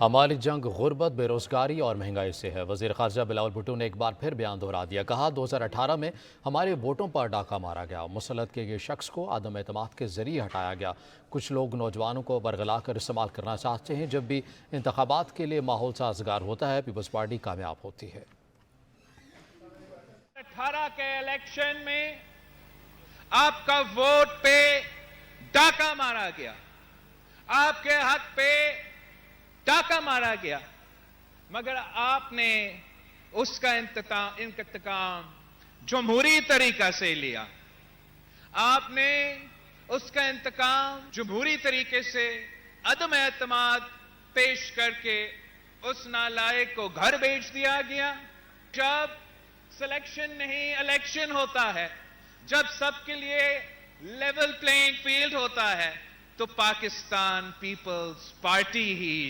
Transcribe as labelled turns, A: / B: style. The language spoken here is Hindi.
A: हमारी जंग गुर्बत, बेरोजगारी और महंगाई से है। वजीर खारजा बिलावल भुट्टो ने एक बार फिर बयान दोहरा दिया। कहा 2018 में हमारे वोटों पर डाका मारा गया। मुसल्लत किए गए शख्स को आदम एतमाद के जरिए हटाया गया। कुछ लोग नौजवानों को बरगला कर इस्तेमाल करना चाहते हैं। जब भी इंतखाबात के लिए माहौल साजगार होता है, पीपल्स पार्टी कामयाब होती है।
B: 18 के इलेक्शन में आपका वोट पे डाका मारा गया, आपके हक पे डाका मारा गया, मगर आपने उसका इंतकाम जमहूरी तरीका से लिया। आपने उसका इंतकाम जमहूरी तरीके से अदम एतमाद पेश करके उस नालायक को घर भेज दिया गया। जब सिलेक्शन नहीं इलेक्शन होता है, जब सबके लिए लेवल प्लेइंग फील्ड होता है, तो पाकिस्तान पीपल्स पार्टी ही